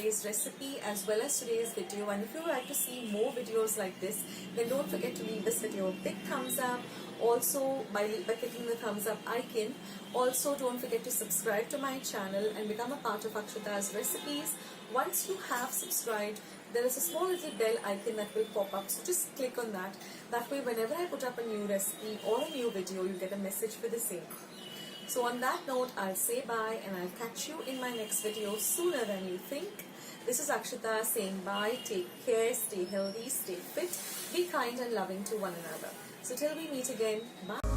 today's recipe as well as today's video, and if you would like to see more videos like this, then don't forget to leave this video a big thumbs up. Also, by clicking the thumbs up icon. Also, don't forget to subscribe to my channel and become a part of Akshata's recipes. Once you have subscribed, there is a small little bell icon that will pop up, so just click on that. That way, whenever I put up a new recipe or a new video, you get a message for the same. So on that note, I'll say bye and I'll catch you in my next video sooner than you think. This is Akshata saying bye, take care, stay healthy, stay fit, be kind and loving to one another. So till we meet again, bye.